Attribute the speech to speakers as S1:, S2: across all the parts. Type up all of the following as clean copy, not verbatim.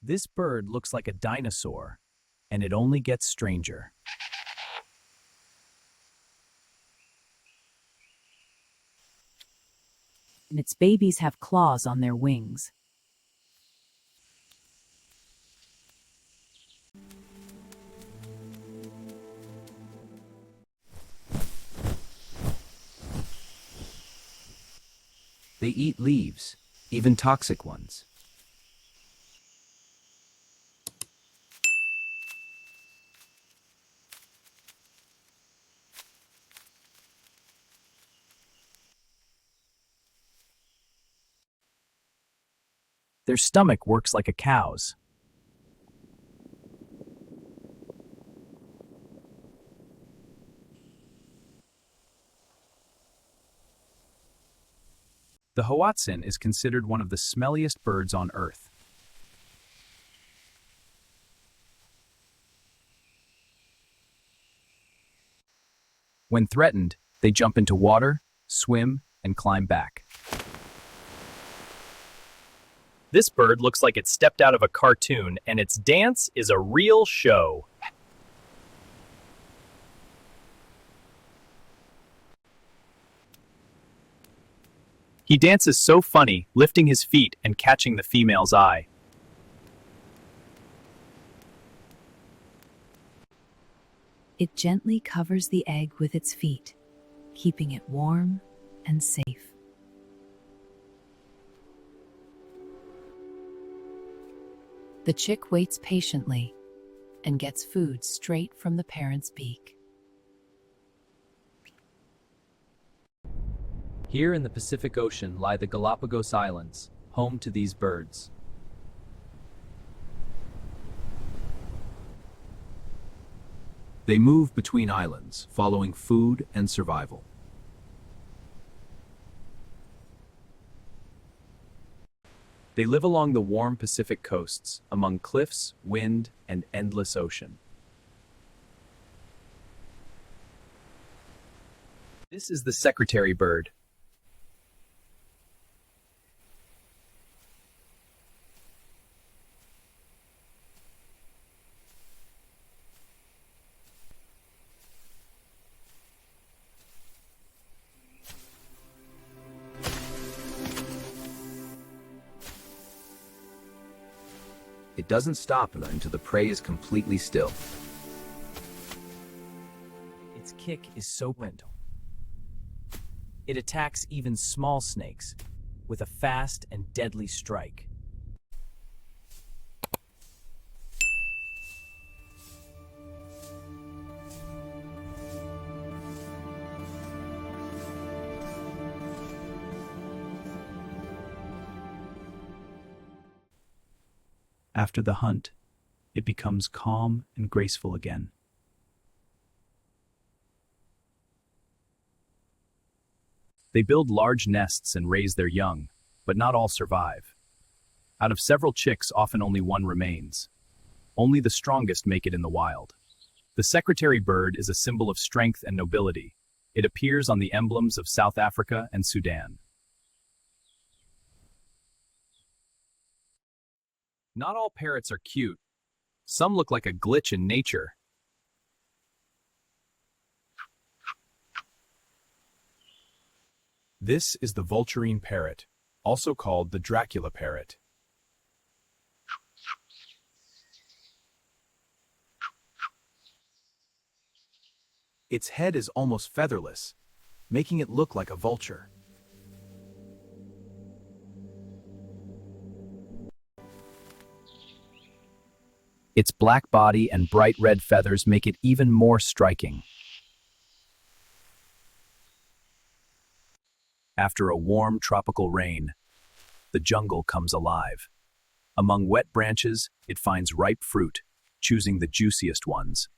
S1: This bird looks like a dinosaur, and it only gets stranger.
S2: And its babies have claws on their wings.
S1: They eat leaves, even toxic ones. Their stomach works like a cow's. The hoatzin is considered one of the smelliest birds on Earth. When threatened, they jump into water, swim, and climb back. This bird looks like it stepped out of a cartoon, and its dance is a real show. He dances so funny, lifting his feet and catching the female's eye.
S2: It gently covers the egg with its feet, keeping it warm and safe. The chick waits patiently and gets food straight from the parent's beak.
S1: Here in the Pacific Ocean lie the Galapagos Islands, home to these birds. They move between islands, following food and survival. They live along the warm Pacific coasts, among cliffs, wind, and endless ocean. This is the secretary bird. It doesn't stop until the prey is completely still. Its kick is so gentle. It attacks even small snakes with a fast and deadly strike. After the hunt, it becomes calm and graceful again. They build large nests and raise their young, but not all survive. Out of several chicks, often only one remains. Only the strongest make it in the wild. The secretary bird is a symbol of strength and nobility. It appears on the emblems of South Africa and Sudan. Not all parrots are cute. Some look like a glitch in nature. This is the vulturine parrot, also called the Dracula parrot. Its head is almost featherless, making it look like a vulture. Its black body and bright red feathers make it even more striking. After a warm tropical rain, the jungle comes alive. Among wet branches, it finds ripe fruit, choosing the juiciest ones.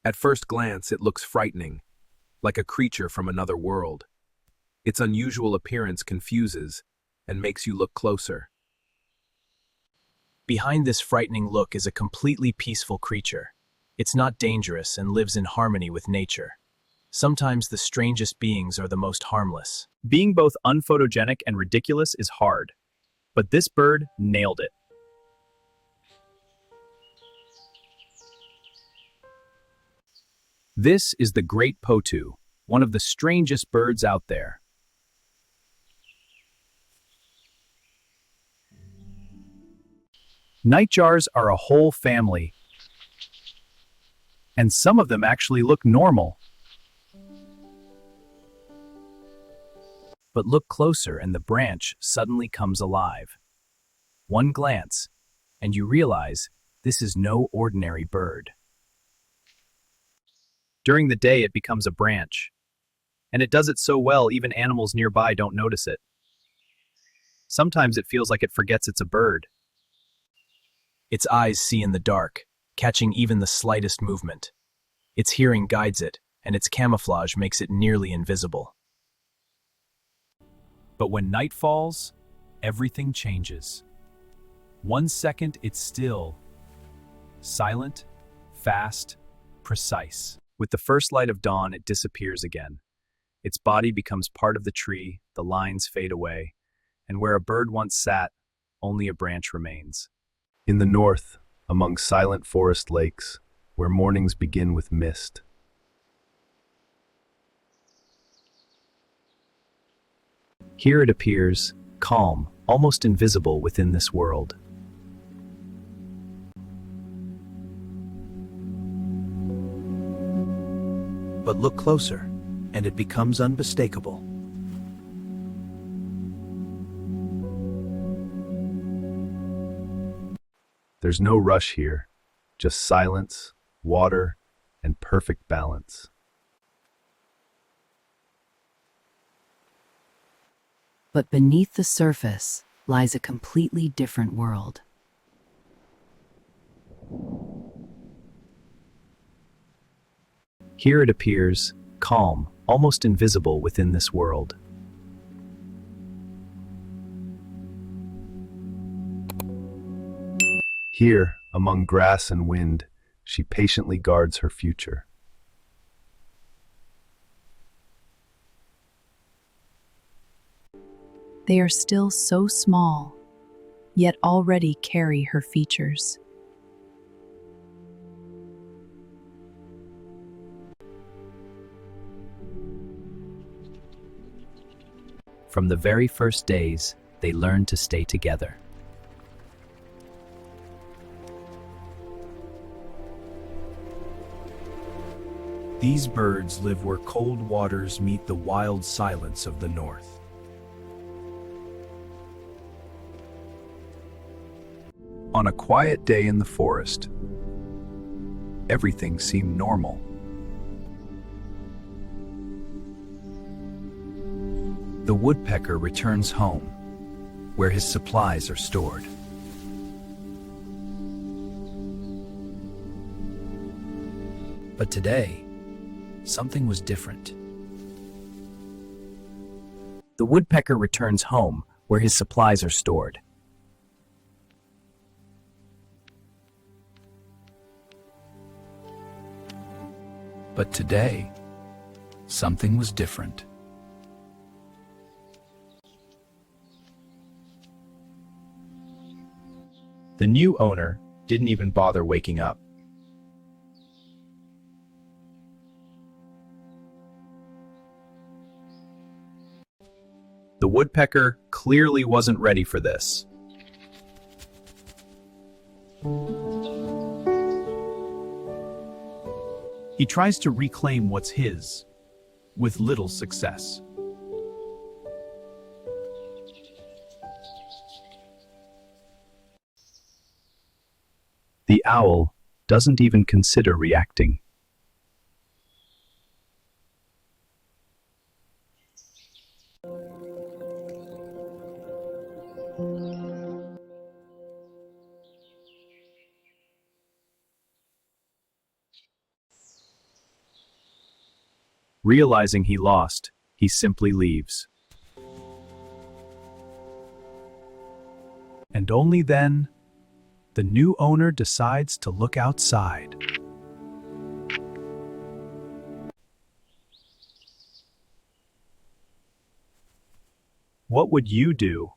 S1: At first glance, it looks frightening, like a creature from another world. Its unusual appearance confuses and makes you look closer. Behind this frightening look is a completely peaceful creature. It's not dangerous and lives in harmony with nature. Sometimes the strangest beings are the most harmless. Being both unphotogenic and ridiculous is hard, but this bird nailed it. This is the great potu, one of the strangest birds out there. Nightjars are a whole family, and some of them actually look normal. But look closer and the branch suddenly comes alive. One glance, and you realize this is no ordinary bird. During the day it becomes a branch, and it does it so well even animals nearby don't notice it. Sometimes it feels like it forgets it's a bird. Its eyes see in the dark, catching even the slightest movement. Its hearing guides it, and its camouflage makes it nearly invisible. But when night falls, everything changes. 1 second it's still, silent, fast, precise. With the first light of dawn, it disappears again. Its body becomes part of the tree, the lines fade away, and where a bird once sat, only a branch remains. In the north, among silent forest lakes, where mornings begin with mist, here it appears, calm, almost invisible within this world.
S3: But look closer, and it becomes unmistakable.
S1: There's no rush here, just silence, water, and perfect balance.
S2: But beneath the surface lies a completely different world.
S1: Here it appears, calm, almost invisible within this world. Here, among grass and wind, she patiently guards her future.
S2: They are still so small, yet already carry her features.
S1: From the very first days, they learned to stay together.
S3: These birds live where cold waters meet the wild silence of the north.
S1: On a quiet day in the forest, everything seemed normal.
S3: The woodpecker returns home, where his supplies are stored. But today, something was different.
S1: The woodpecker returns home, where his supplies are stored.
S3: But today, something was different.
S1: The new owner didn't even bother waking up. The woodpecker clearly wasn't ready for this. He tries to reclaim what's his, with little success. The owl doesn't even consider reacting. Realizing he lost, he simply leaves. And only then, the new owner decides to look outside. What would you do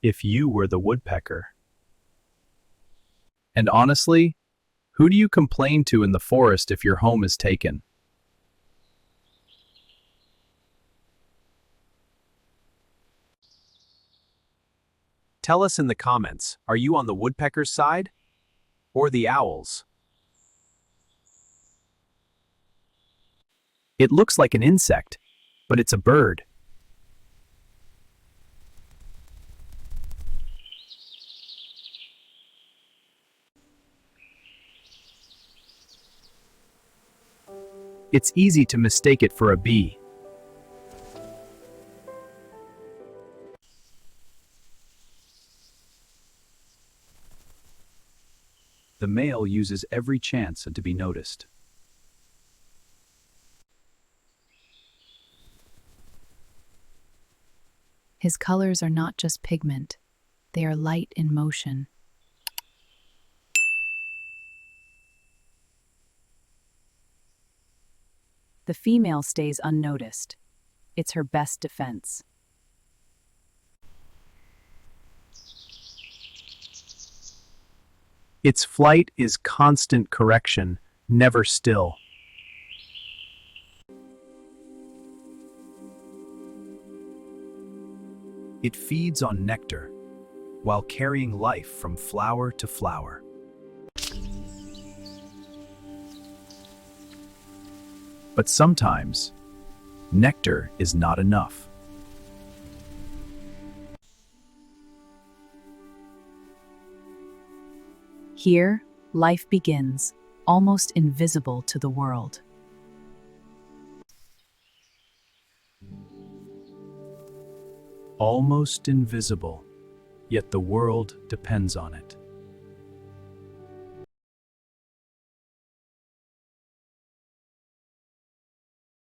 S1: if you were the woodpecker? And honestly, Who do you complain to in the forest if your home is taken? Tell us in the comments, are you on the woodpecker's side or the owl's? It looks like an insect, but it's a bird. It's easy to mistake it for a bee. The male uses every chance to be noticed.
S2: His colors are not just pigment, they are light in motion. The female stays unnoticed. It's her best defense.
S1: Its flight is constant correction, never still. It feeds on nectar, while carrying life from flower to flower. But sometimes, nectar is not enough.
S2: Here, life begins, almost invisible to the world.
S1: Almost invisible, yet the world depends on it.